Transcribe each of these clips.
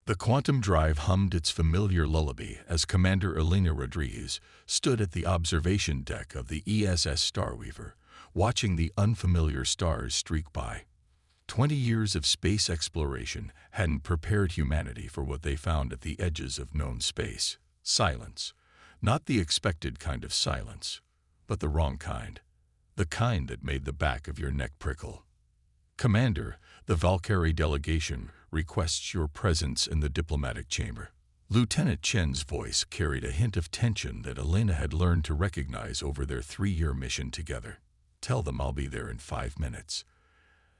The quantum drive hummed its familiar lullaby as Commander Elena Rodriguez stood at the observation deck of the ESS Starweaver, watching the unfamiliar stars streak by. 20 years of space exploration hadn't prepared humanity for what they found at the edges of known space. Silence. Not the expected kind of silence, but the wrong kind. The kind that made the back of your neck prickle. Commander, the Valkyrie delegation requests your presence in the diplomatic chamber. Lieutenant Chen's voice carried a hint of tension that Elena had learned to recognize over their 3-year mission together. Tell them I'll be there in 5 minutes.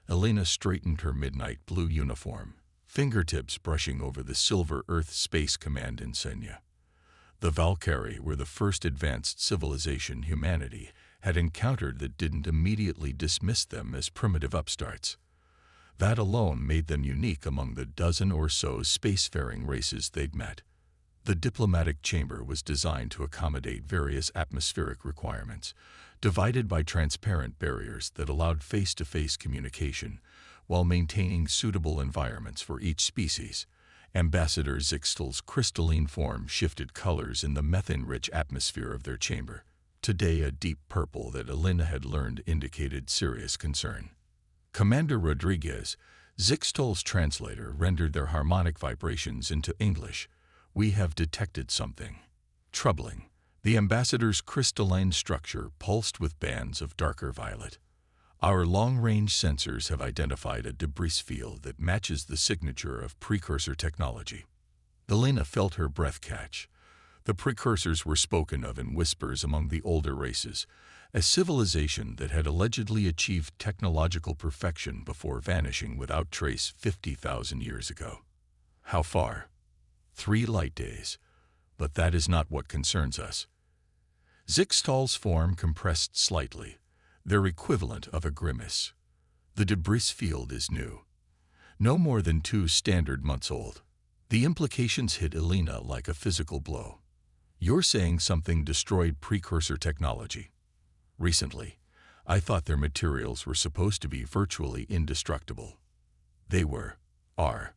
Elena straightened her midnight blue uniform, fingertips brushing over the silver Earth Space Command insignia. The Valkyrie were the first advanced civilization humanity had encountered that didn't immediately dismiss them as primitive upstarts. That alone made them unique among the dozen or so spacefaring races they'd met. The diplomatic chamber was designed to accommodate various atmospheric requirements, divided by transparent barriers that allowed face-to-face communication while maintaining suitable environments for each species. Ambassador Zixtal's crystalline form shifted colors in the methane-rich atmosphere of their chamber. Today a deep purple that Elena had learned indicated serious concern. Commander Rodriguez, Zixtal's translator, rendered their harmonic vibrations into English. We have detected something troubling. The ambassador's crystalline structure pulsed with bands of darker violet. Our long-range sensors have identified a debris field that matches the signature of precursor technology. Elena felt her breath catch. The precursors were spoken of in whispers among the older races, a civilization that had allegedly achieved technological perfection before vanishing without trace 50,000 years ago. How far? 3 light days. But that is not what concerns us. Zixtal's form compressed slightly, their equivalent of a grimace. The debris field is new. No more than 2 standard months old. The implications hit Elena like a physical blow. You're saying something destroyed precursor technology. Recently, I thought their materials were supposed to be virtually indestructible. They are.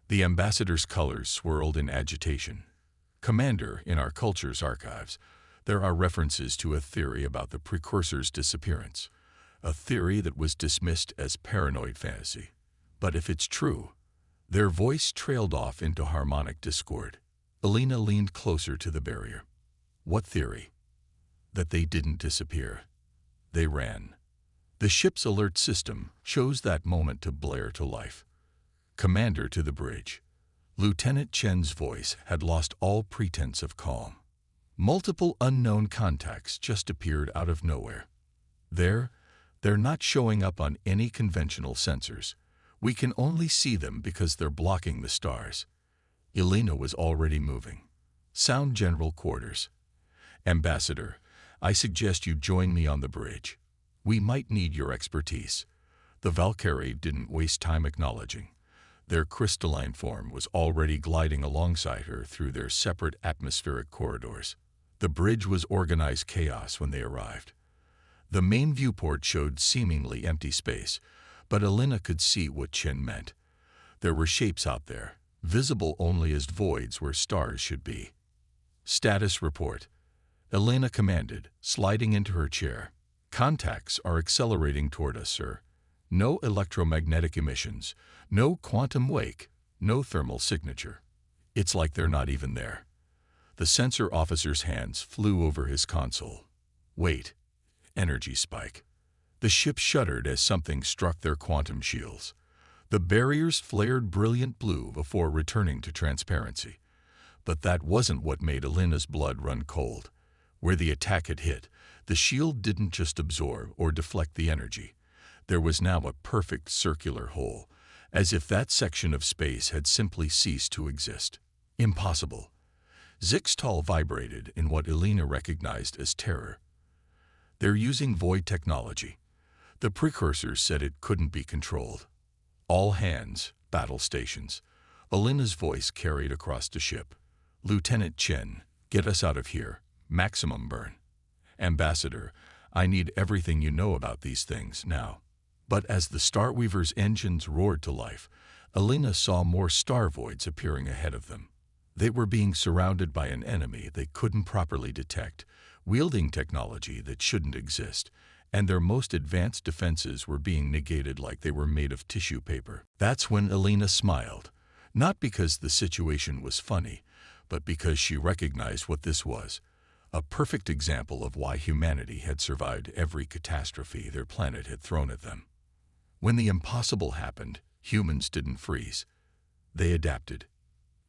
The ambassador's colors swirled in agitation. Commander, in our culture's archives, there are references to a theory about the precursor's disappearance, a theory that was dismissed as paranoid fantasy. But if it's true, their voice trailed off into harmonic discord. Elena leaned closer to the barrier. What theory? That they didn't disappear. They ran. The ship's alert system chose that moment to blare to life. Commander, to the bridge. Lieutenant Chen's voice had lost all pretense of calm. Multiple unknown contacts just appeared out of nowhere. They're not showing up on any conventional sensors. We can only see them because they're blocking the stars. Elena was already moving. Sound General Quarters. Ambassador, I suggest you join me on the bridge. We might need your expertise. The Valkyrie didn't waste time acknowledging. Their crystalline form was already gliding alongside her through their separate atmospheric corridors. The bridge was organized chaos when they arrived. The main viewport showed seemingly empty space, but Elena could see what Chen meant. There were shapes out there, visible only as voids where stars should be. Status report. Elena commanded, sliding into her chair. Contacts are accelerating toward us, sir. No electromagnetic emissions, no quantum wake, no thermal signature. It's like they're not even there. The sensor officer's hands flew over his console. Wait. Energy spike. The ship shuddered as something struck their quantum shields. The barriers flared brilliant blue before returning to transparency. But that wasn't what made Elena's blood run cold. Where the attack had hit, the shield didn't just absorb or deflect the energy. There was now a perfect circular hole, as if that section of space had simply ceased to exist. Impossible. Zixtal vibrated in what Elena recognized as terror. They're using void technology. The precursors said it couldn't be controlled. All hands, battle stations. Elena's voice carried across the ship. Lieutenant Chen, get us out of here. Maximum burn. Ambassador, I need everything you know about these things now. But as the Starweaver's engines roared to life, Elena saw more star voids appearing ahead of them. They were being surrounded by an enemy they couldn't properly detect, wielding technology that shouldn't exist, and their most advanced defenses were being negated like they were made of tissue paper. That's when Elena smiled, not because the situation was funny, but because she recognized what this was, a perfect example of why humanity had survived every catastrophe their planet had thrown at them. When the impossible happened, humans didn't freeze. They adapted.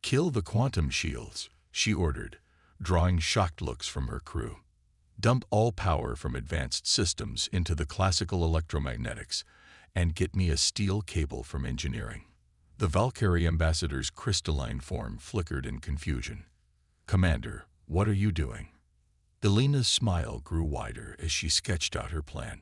"Kill the quantum shields," she ordered, drawing shocked looks from her crew. "Dump all power from advanced systems into the classical electromagnetics, and get me a steel cable from engineering." The Valkyrie ambassador's crystalline form flickered in confusion. "Commander, what are you doing?" Elena's smile grew wider as she sketched out her plan.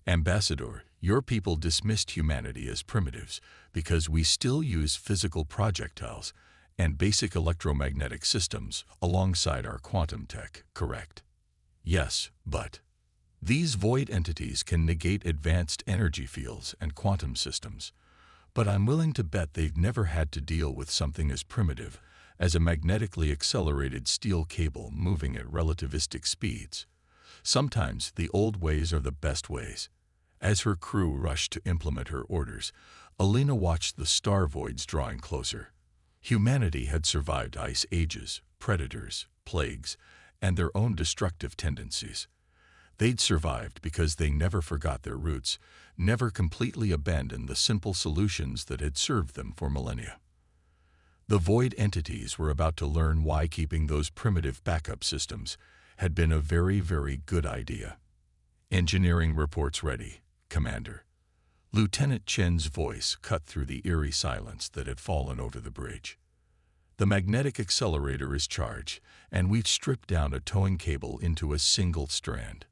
"Ambassador, your people dismissed humanity as primitives because we still use physical projectiles and basic electromagnetic systems alongside our quantum tech, correct?" "Yes, but these void entities can negate advanced energy fields and quantum systems. But I'm willing to bet they've never had to deal with something as primitive as a magnetically accelerated steel cable moving at relativistic speeds. Sometimes the old ways are the best ways." As her crew rushed to implement her orders, Elena watched the star voids drawing closer. Humanity had survived ice ages, predators, plagues, and their own destructive tendencies. They'd survived because they never forgot their roots, never completely abandoned the simple solutions that had served them for millennia. The void entities were about to learn why keeping those primitive backup systems had been a very, very good idea. "Engineering reports ready, Commander." Lieutenant Chen's voice cut through the eerie silence that had fallen over the bridge. "The magnetic accelerator is charged, and we've stripped down a towing cable into a single strand."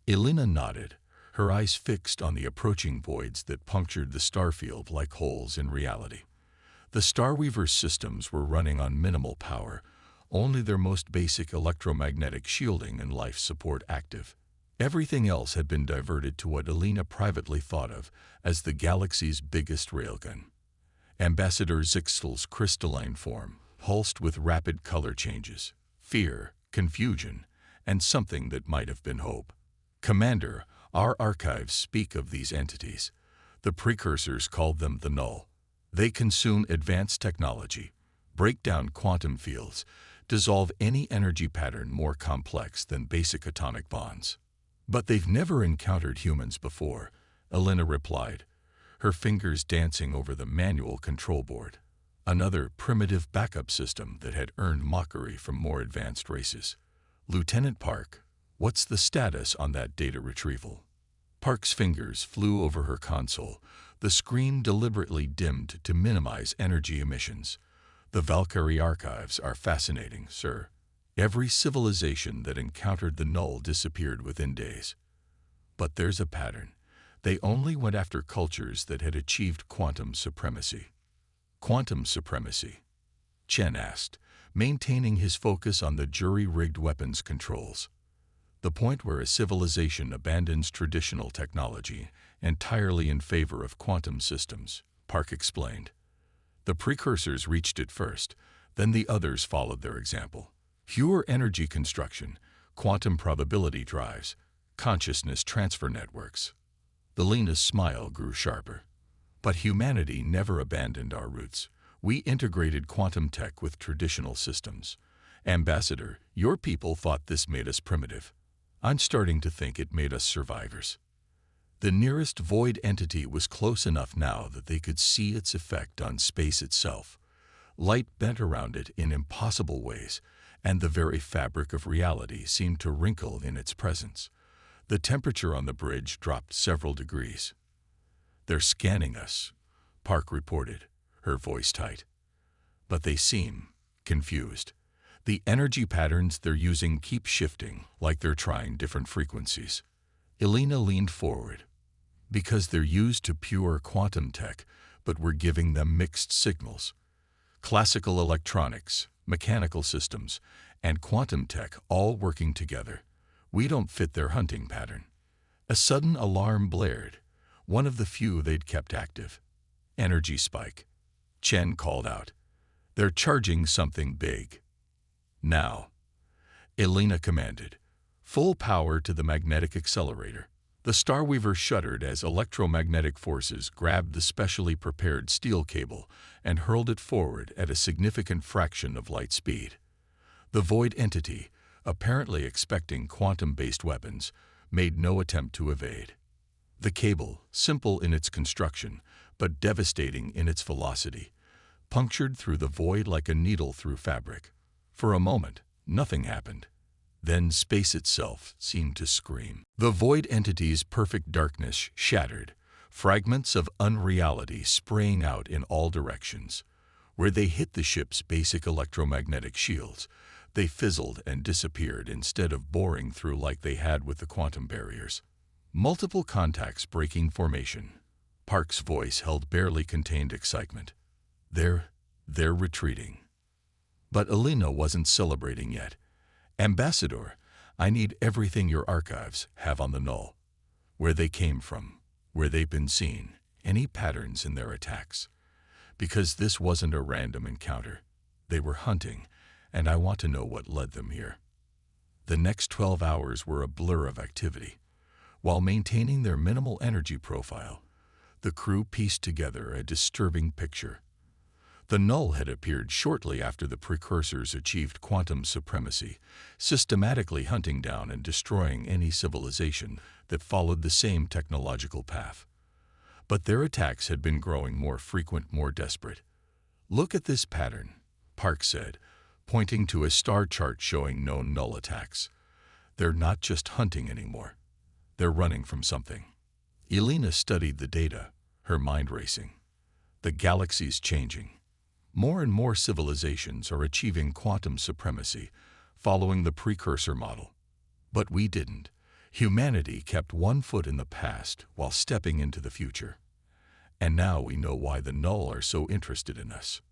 Elena nodded, her eyes fixed on the approaching voids that punctured the starfield like holes in reality. The Starweaver's systems were running on minimal power, only their most basic electromagnetic shielding and life support active. Everything else had been diverted to what Elena privately thought of as the galaxy's biggest railgun. Ambassador Zixel's crystalline form, pulsed with rapid color changes, fear, confusion, and something that might have been hope. "Commander, our archives speak of these entities. The precursors called them the Null. They consume advanced technology, break down quantum fields, dissolve any energy pattern more complex than basic atomic bonds." "But they've never encountered humans before," Elena replied, her fingers dancing over the manual control board. Another primitive backup system that had earned mockery from more advanced races. "Lieutenant Park, what's the status on that data retrieval?" Park's fingers flew over her console, the screen deliberately dimmed to minimize energy emissions. "The Valkyrie archives are fascinating, sir. Every civilization that encountered the Null disappeared within days. But there's a pattern. They only went after cultures that had achieved quantum supremacy." "Quantum supremacy?" Chen asked, maintaining his focus on the jury-rigged weapons controls. "The point where a civilization abandons traditional technology entirely in favor of quantum systems," Park explained. "The precursors reached it first, then the others followed their example. Pure energy construction, quantum probability drives, consciousness transfer networks." Elena's smile grew sharper. "But humanity never abandoned our roots. We integrated quantum tech with traditional systems. Ambassador, your people thought this made us primitive. I'm starting to think it made us survivors." The nearest void entity was close enough now that they could see its effect on space itself. Light bent around it in impossible ways, and the very fabric of reality seemed to wrinkle in its presence. The temperature on the bridge dropped several degrees. "They're scanning us," Park reported, her voice tight. "But they seem confused. The energy patterns they're using keep shifting, like they're trying different frequencies." Elena leaned forward. "Because they're used to pure quantum tech, but we're giving them mixed signals. Classical electronics, mechanical systems, and quantum tech all working together. We don't fit their hunting pattern." A sudden alarm blared, one of the few they'd kept active. "Energy spike." Chen called out. They're charging something big. Now, Elena commanded. Full power to the magnetic accelerator. The Starweaver shuddered as electromagnetic forces grabbed the specially prepared steel cable and hurled it forward at a significant fraction of light speed. The void entity, apparently expecting quantum-based weapons, made no attempt to evade. The cable, simple in its construction, but devastating in its velocity, punctured through the void like a needle through fabric. For a moment, nothing happened. Then space itself seemed to scream. The void entity's perfect darkness shattered, fragments of unreality spraying out in all directions. Where they hit the ship's basic electromagnetic shields, they fizzled and disappeared instead of boring through like they had with the quantum barriers. Multiple contacts breaking formation. Park's voice held barely contained excitement. They're retreating. But Elena wasn't celebrating yet. Ambassador, I need everything your archives have on the null. Where they came from, where they've been seen, any patterns in their attacks. Because this wasn't a random encounter. They were hunting, and I want to know what led them here. The next 12 hours were a blur of activity. While maintaining their minimal energy profile, the crew pieced together a disturbing picture. The null had appeared shortly after the precursors achieved quantum supremacy, systematically hunting down and destroying any civilization that followed the same technological path. But their attacks had been growing more frequent, more desperate. Look at this pattern, Park said, pointing to a star chart showing known null attacks. They're not just hunting anymore. They're running from something. Elena studied the data, her mind racing. The galaxy's changing. More and more civilizations are achieving quantum supremacy, following the precursor model. But we didn't. Humanity kept one foot in the past while stepping into the future. And now we know why the null are so interested in us.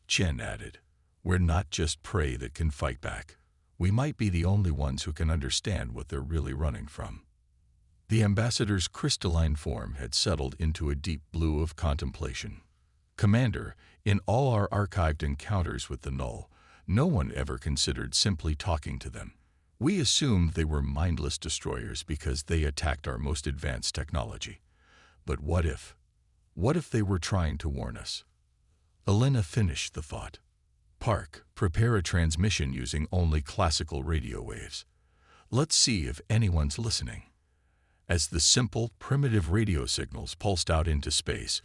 Chen added, we're not just prey that can fight back. We might be the only ones who can understand what they're really running from. The ambassador's crystalline form had settled into a deep blue of contemplation. Commander, in all our archived encounters with the null, no one ever considered simply talking to them. We assumed they were mindless destroyers because they attacked our most advanced technology. But what if? What if they were trying to warn us? Elena finished the thought. Park, prepare a transmission using only classical radio waves. Let's see if anyone's listening. As the simple, primitive radio signals pulsed out into space,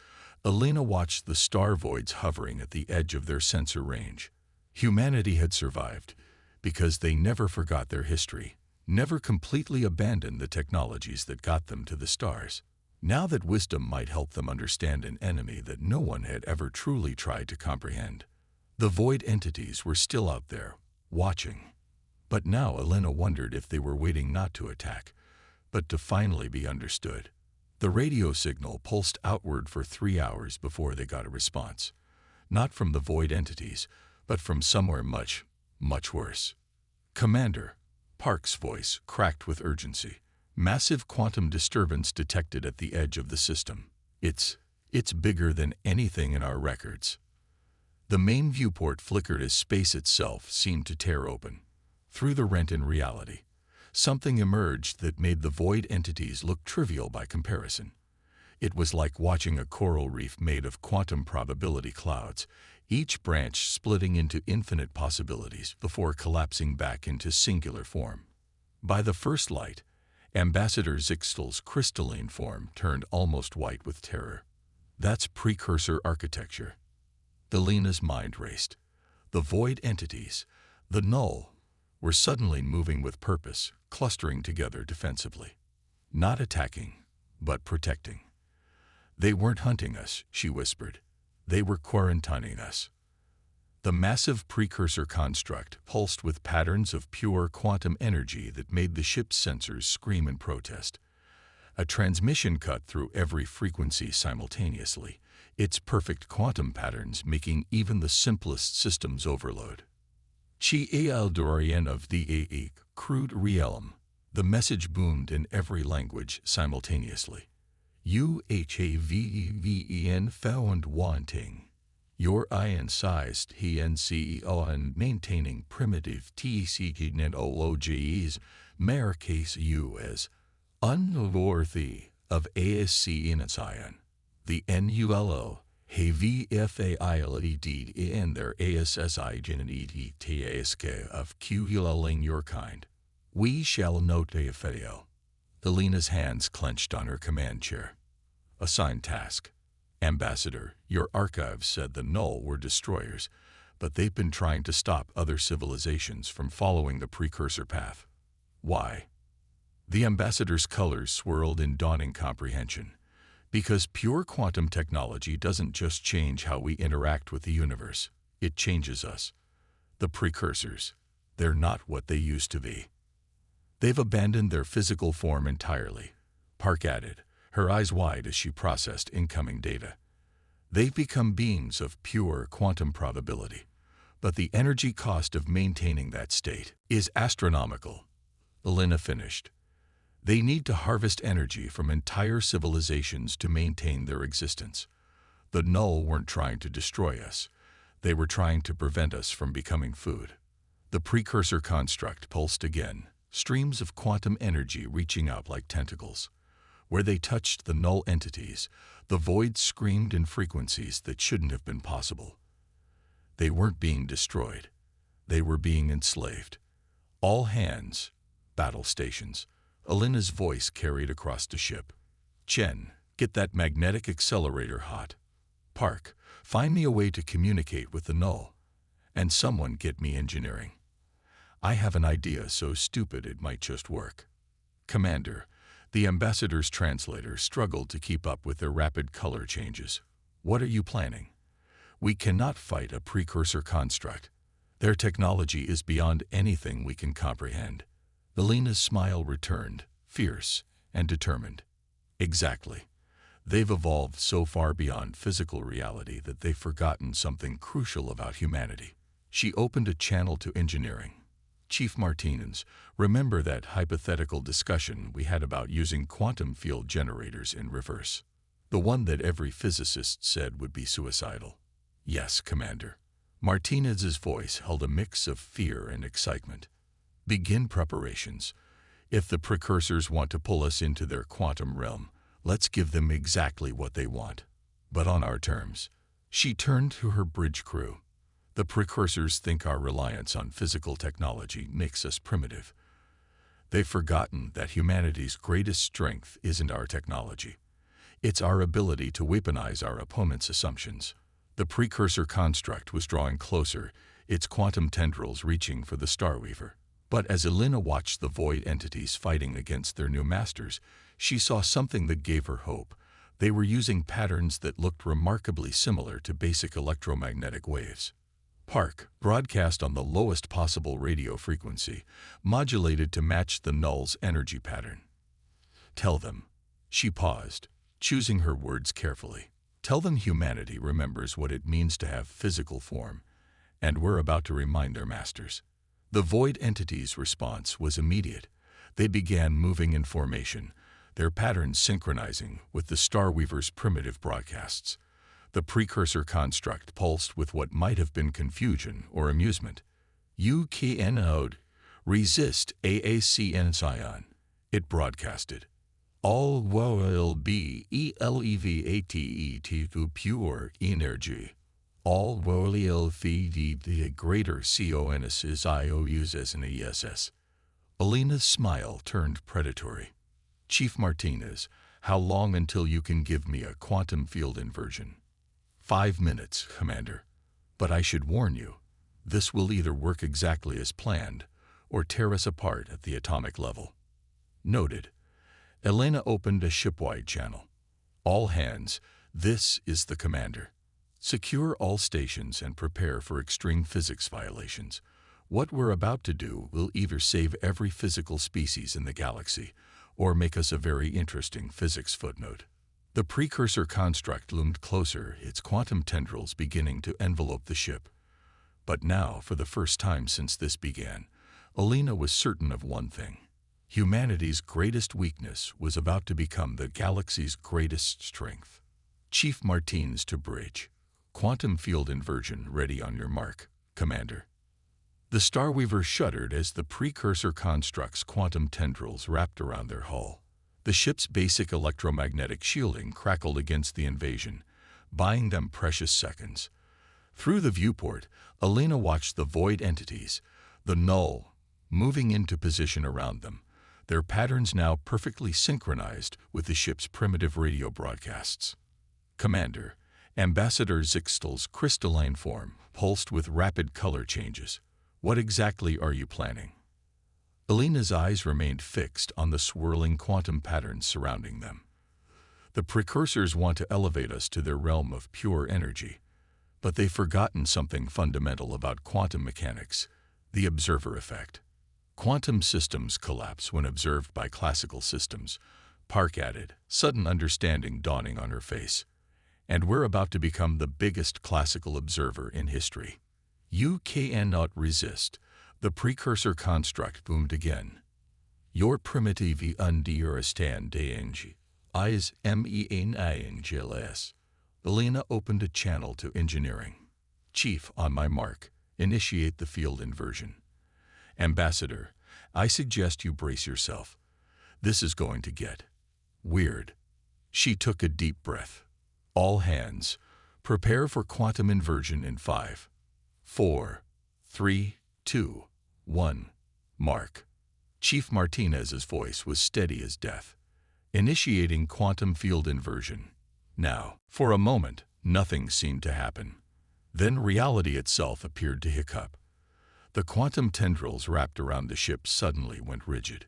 Elena watched the star voids hovering at the edge of their sensor range. Humanity had survived because they never forgot their history, never completely abandoned the technologies that got them to the stars. Now that wisdom might help them understand an enemy that no one had ever truly tried to comprehend. The void entities were still out there, watching. But now Elena wondered if they were waiting not to attack, but to finally be understood. The radio signal pulsed outward for 3 hours before they got a response. Not from the void entities, but from somewhere much, much worse. Commander, Park's voice cracked with urgency. Massive quantum disturbance detected at the edge of the system. It's bigger than anything in our records. The main viewport flickered as space itself seemed to tear open. Through the rent in reality, something emerged that made the void entities look trivial by comparison. It was like watching a coral reef made of quantum probability clouds, each branch splitting into infinite possibilities before collapsing back into singular form. By the first light, Ambassador Zixtel's crystalline form turned almost white with terror. That's precursor architecture. Elena's mind raced. The void entities, the null, were suddenly moving with purpose, clustering together defensively. Not attacking, but protecting. They weren't hunting us, she whispered. They were quarantining us. The massive precursor construct pulsed with patterns of pure quantum energy that made the ship's sensors scream in protest. A transmission cut through every frequency simultaneously, its perfect quantum patterns making even the simplest systems overload. Chi Eldorian of the Aik, crude realm. The message boomed in every language simultaneously. UHAVEVEN found wanting. Your ion-sized HNCEO and maintaining primitive TCGNOLOGs case you as unworthy of ASC in its ion. The NULO HVFAILED in their ASSI genetitask of QULing your kind. We shall note AFAO. Elena's hands clenched on her command chair. Assigned task. Ambassador, your archives said the Null were destroyers, but they've been trying to stop other civilizations from following the precursor path. Why? The ambassador's colors swirled in dawning comprehension. Because pure quantum technology doesn't just change how we interact with the universe, it changes us. The precursors, they're not what they used to be. They've abandoned their physical form entirely, Park added, her eyes wide as she processed incoming data. They've become beings of pure quantum probability, but the energy cost of maintaining that state is astronomical. Elena finished. They need to harvest energy from entire civilizations to maintain their existence. The Null weren't trying to destroy us. They were trying to prevent us from becoming food. The precursor construct pulsed again, streams of quantum energy reaching out like tentacles. Where they touched the Null entities, the void screamed in frequencies that shouldn't have been possible. They weren't being destroyed. They were being enslaved. All hands, battle stations. Elena's voice carried across the ship. Chen, get that magnetic accelerator hot. Park, find me a way to communicate with the Null. And someone get me engineering. I have an idea so stupid it might just work. Commander, the ambassador's translator struggled to keep up with their rapid color changes. What are you planning? We cannot fight a precursor construct. Their technology is beyond anything we can comprehend. Elena's smile returned, fierce and determined. Exactly. They've evolved so far beyond physical reality that they've forgotten something crucial about humanity. She opened a channel to engineering. Chief Martinez, remember that hypothetical discussion we had about using quantum field generators in reverse? The one that every physicist said would be suicidal. Yes, Commander. Martinez's voice held a mix of fear and excitement. Begin preparations. If the precursors want to pull us into their quantum realm, let's give them exactly what they want. But on our terms. She turned to her bridge crew. The precursors think our reliance on physical technology makes us primitive. They've forgotten that humanity's greatest strength isn't our technology. It's our ability to weaponize our opponent's assumptions. The precursor construct was drawing closer, its quantum tendrils reaching for the Starweaver. But as Elena watched the void entities fighting against their new masters, she saw something that gave her hope. They were using patterns that looked remarkably similar to basic electromagnetic waves. Park, broadcast on the lowest possible radio frequency, modulated to match the Null's energy pattern. Tell them. She paused, choosing her words carefully. Tell them humanity remembers what it means to have physical form, and we're about to remind their masters. The void entity's response was immediate. They began moving in formation, their patterns synchronizing with the Starweaver's primitive broadcasts. The precursor construct pulsed with what might have been confusion or amusement. You cannot resist AACN Scion, it broadcasted. All will be elevate to pure energy. All will feed the greater CONS is IOUs as an ESS. Elena's smile turned predatory. Chief Martinez, how long until you can give me a quantum field inversion? 5 minutes, Commander. But I should warn you, this will either work exactly as planned or tear us apart at the atomic level. Noted. Elena opened a shipwide channel. All hands, this is the Commander. Secure all stations and prepare for extreme physics violations. What we're about to do will either save every physical species in the galaxy or make us a very interesting physics footnote. The precursor construct loomed closer, its quantum tendrils beginning to envelope the ship. But now, for the first time since this began, Elena was certain of one thing. Humanity's greatest weakness was about to become the galaxy's greatest strength. Chief Martinez to bridge. Quantum field inversion ready on your mark, Commander. The Starweaver shuddered as the precursor construct's quantum tendrils wrapped around their hull. The ship's basic electromagnetic shielding crackled against the invasion, buying them precious seconds. Through the viewport, Elena watched the void entities, the null, moving into position around them, their patterns now perfectly synchronized with the ship's primitive radio broadcasts. Commander, Ambassador Zixtal's crystalline form pulsed with rapid color changes. What exactly are you planning? Elena's eyes remained fixed on the swirling quantum patterns surrounding them. The precursors want to elevate us to their realm of pure energy, but they've forgotten something fundamental about quantum mechanics, the observer effect. Quantum systems collapse when observed by classical systems, Park added, sudden understanding dawning on her face. And we're about to become the biggest classical observer in history. You cannot resist. The precursor construct boomed again. Your primitive understand danger is meaningles. Elena opened a channel to engineering. Chief, on my mark, initiate the field inversion. Ambassador, I suggest you brace yourself. This is going to get weird. She took a deep breath. All hands, prepare for quantum inversion in 5, 4, 3, 2, 1. Mark. Chief Martinez's voice was steady as death. Initiating quantum field inversion. Now, for a moment, nothing seemed to happen. Then reality itself appeared to hiccup. The quantum tendrils wrapped around the ship suddenly went rigid.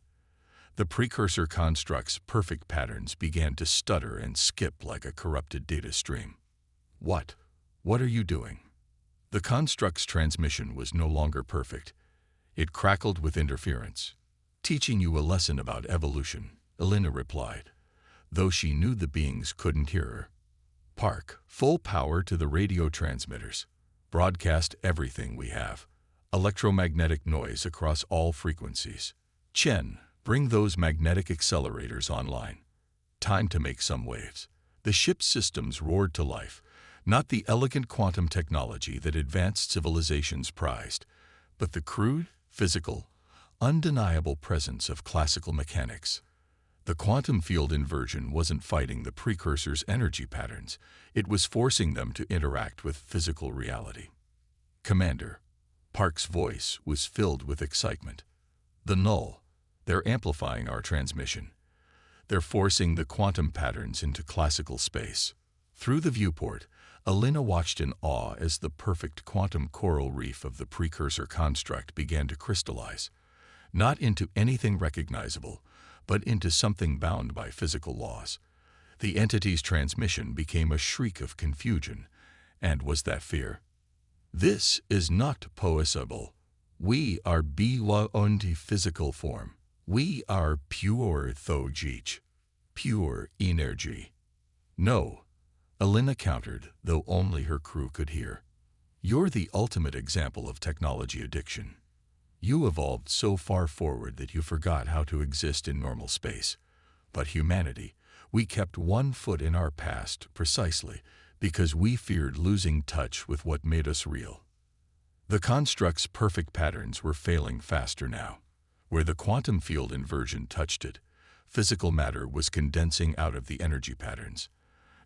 The precursor construct's perfect patterns began to stutter and skip like a corrupted data stream. What are you doing? The construct's transmission was no longer perfect. It crackled with interference. Teaching you a lesson about evolution, Elena replied, though she knew the beings couldn't hear her. Park, full power to the radio transmitters. Broadcast everything we have. Electromagnetic noise across all frequencies. Chen, bring those magnetic accelerators online. Time to make some waves. The ship's systems roared to life, not the elegant quantum technology that advanced civilizations prized, but the crude, physical, undeniable presence of classical mechanics. The quantum field inversion wasn't fighting the precursor's energy patterns, it was forcing them to interact with physical reality. Commander, Park's voice was filled with excitement. The null, they're amplifying our transmission. They're forcing the quantum patterns into classical space. Through the viewport, Elena watched in awe as the perfect quantum coral reef of the precursor construct began to crystallize, not into anything recognizable, but into something bound by physical laws. The entity's transmission became a shriek of confusion, and was that fear? This is not possible. We are beyond physical form. We are pure thogich, pure energy. No, Elena countered, though only her crew could hear. You're the ultimate example of technology addiction. You evolved so far forward that you forgot how to exist in normal space. But humanity, we kept one foot in our past precisely because we feared losing touch with what made us real. The construct's perfect patterns were failing faster now. Where the quantum field inversion touched it, physical matter was condensing out of the energy patterns,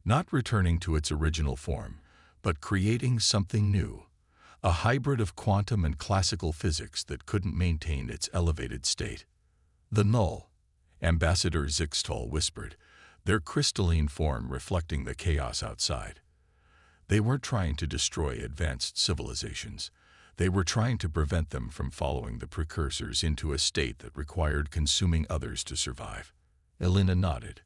not returning to its original form, but creating something new, a hybrid of quantum and classical physics that couldn't maintain its elevated state. The null, Ambassador Zixtal whispered, their crystalline form reflecting the chaos outside. They weren't trying to destroy advanced civilizations. They were trying to prevent them from following the precursors into a state that required consuming others to survive. Elena nodded.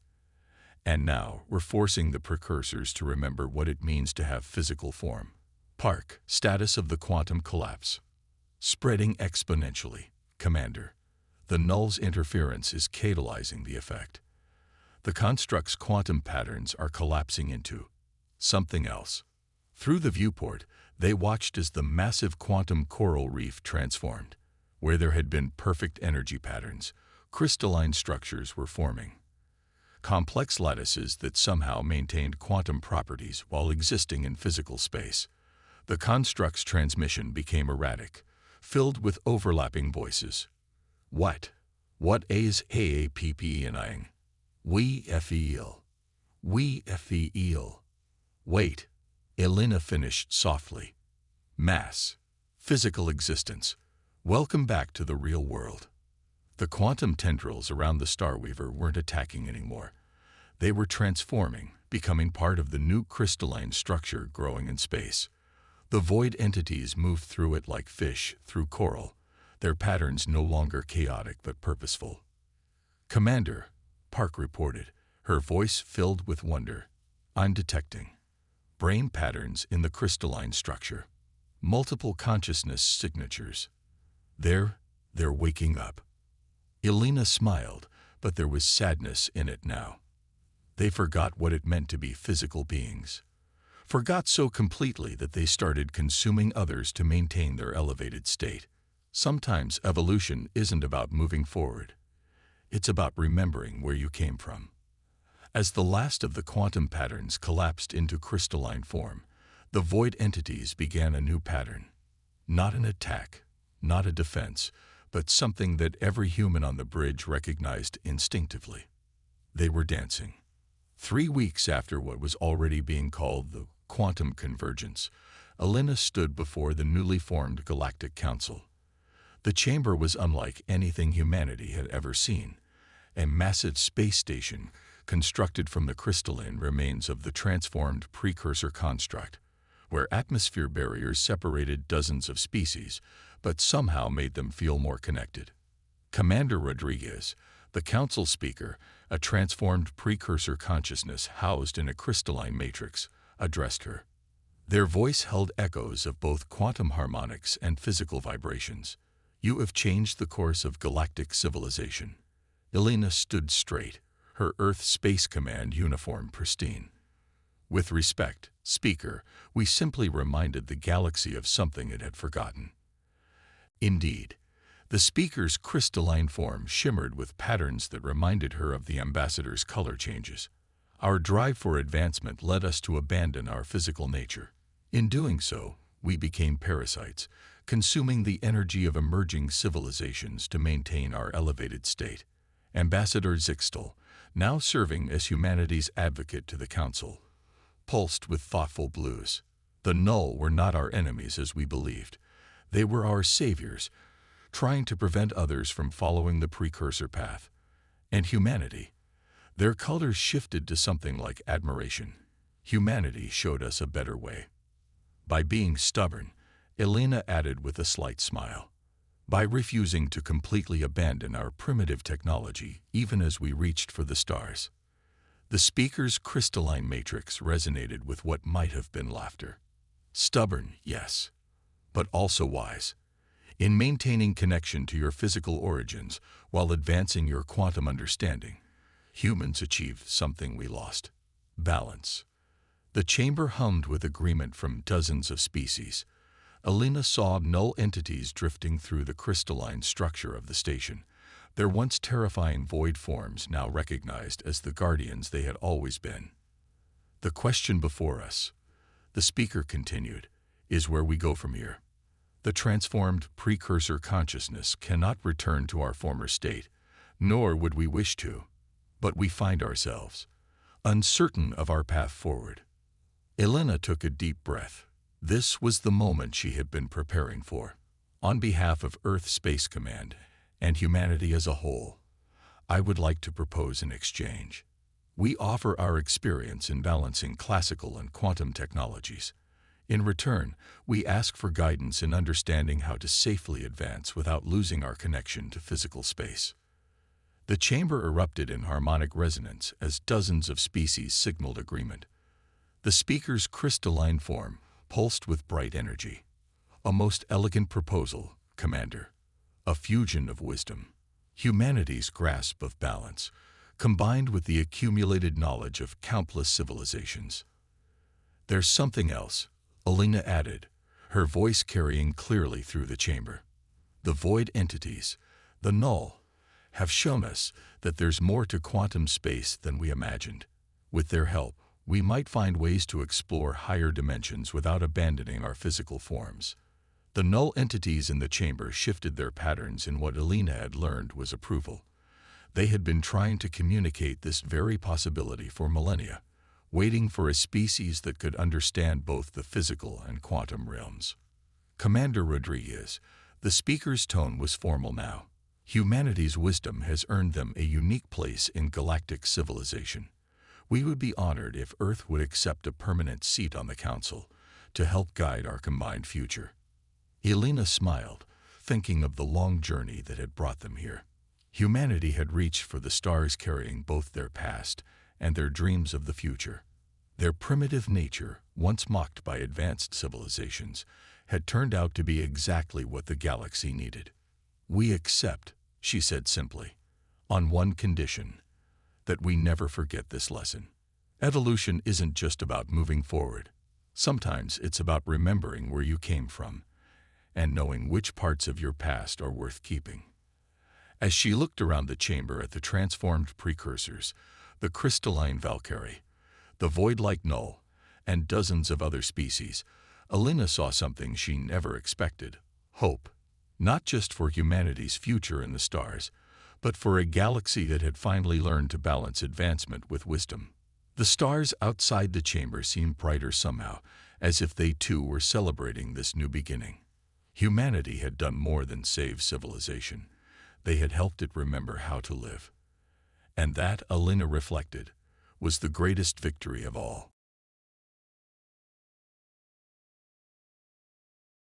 And now we're forcing the precursors to remember what it means to have physical form. Park, status of the quantum collapse. Spreading exponentially, Commander. The null's interference is catalyzing the effect. The construct's quantum patterns are collapsing into something else. Through the viewport, they watched as the massive quantum coral reef transformed. Where there had been perfect energy patterns, crystalline structures were forming. complex lattices that somehow maintained quantum properties while existing in physical space. The construct's transmission became erratic, filled with overlapping voices. What? What is AAPPENIng? We feel. We feel. Wait, Elena finished softly. Mass. Physical existence. Welcome back to the real world. The quantum tendrils around the Starweaver weren't attacking anymore. They were transforming, becoming part of the new crystalline structure growing in space. The void entities moved through it like fish through coral, their patterns no longer chaotic but purposeful. "Commander," Park reported, her voice filled with wonder, "I'm detecting brain patterns in the crystalline structure. Multiple consciousness signatures. They're waking up." Elena smiled, but there was sadness in it now. They forgot what it meant to be physical beings. Forgot so completely that they started consuming others to maintain their elevated state. Sometimes evolution isn't about moving forward. It's about remembering where you came from. As the last of the quantum patterns collapsed into crystalline form, the void entities began a new pattern. Not an attack, not a defense, but something that every human on the bridge recognized instinctively. They were dancing. 3 weeks after what was already being called the quantum convergence, Elena stood before the newly formed Galactic Council. The chamber was unlike anything humanity had ever seen. A massive space station constructed from the crystalline remains of the transformed precursor construct, where atmosphere barriers separated dozens of species, but somehow made them feel more connected. Commander Rodriguez, the council speaker, a transformed precursor consciousness housed in a crystalline matrix, addressed her. Their voice held echoes of both quantum harmonics and physical vibrations. "You have changed the course of galactic civilization." Elena stood straight, her Earth Space Command uniform pristine. "With respect, Speaker, we simply reminded the galaxy of something it had forgotten." Indeed, the speaker's crystalline form shimmered with patterns that reminded her of the ambassador's color changes. "Our drive for advancement led us to abandon our physical nature. In doing so, we became parasites, consuming the energy of emerging civilizations to maintain our elevated state." Ambassador Zixtel, now serving as humanity's advocate to the Council, pulsed with thoughtful blues. "The Null were not our enemies as we believed. They were our saviors, trying to prevent others from following the precursor path. And humanity. Their colors shifted to something like admiration. Humanity showed us a better way." By being stubborn, Elena added with a slight smile. "By refusing to completely abandon our primitive technology even as we reached for the stars." The speaker's crystalline matrix resonated with what might have been laughter. "Stubborn, yes, but also wise. In maintaining connection to your physical origins while advancing your quantum understanding, humans achieved something we lost: balance." The chamber hummed with agreement from dozens of species. Elena saw null entities drifting through the crystalline structure of the station, their once terrifying void forms now recognized as the guardians they had always been. "The question before us," the speaker continued, "is where we go from here. The transformed precursor consciousness cannot return to our former state, nor would we wish to. But we find ourselves uncertain of our path forward." Elena took a deep breath. This was the moment she had been preparing for. "On behalf of Earth Space Command and humanity as a whole, I would like to propose an exchange. We offer our experience in balancing classical and quantum technologies. In return, we ask for guidance in understanding how to safely advance without losing our connection to physical space." The chamber erupted in harmonic resonance as dozens of species signaled agreement. The speaker's crystalline form pulsed with bright energy. "A most elegant proposal, Commander. A fusion of wisdom, humanity's grasp of balance, combined with the accumulated knowledge of countless civilizations." "There's something else," Elena added, her voice carrying clearly through the chamber. "The void entities, the Null, have shown us that there's more to quantum space than we imagined. With their help, we might find ways to explore higher dimensions without abandoning our physical forms. The null entities in the chamber shifted their patterns in what Elena had learned was approval. They had been trying to communicate this very possibility for millennia, waiting for a species that could understand both the physical and quantum realms. Commander Rodriguez, the speaker's tone was formal now. Humanity's wisdom has earned them a unique place in galactic civilization. We would be honored if Earth would accept a permanent seat on the Council to help guide our combined future. Elena smiled, thinking of the long journey that had brought them here. Humanity had reached for the stars carrying both their past and their dreams of the future. Their primitive nature, once mocked by advanced civilizations, had turned out to be exactly what the galaxy needed. "We accept," she said simply, "on one condition, that we never forget this lesson. Evolution isn't just about moving forward. Sometimes it's about remembering where you came from and knowing which parts of your past are worth keeping." As she looked around the chamber at the transformed precursors, the crystalline Valkyrie, the void-like null, and dozens of other species, Elena saw something she never expected: hope. Not just for humanity's future in the stars, but for a galaxy that had finally learned to balance advancement with wisdom. The stars outside the chamber seemed brighter somehow, as if they too were celebrating this new beginning. Humanity had done more than save civilization. They had helped it remember how to live. And that, Elena reflected, was the greatest victory of all.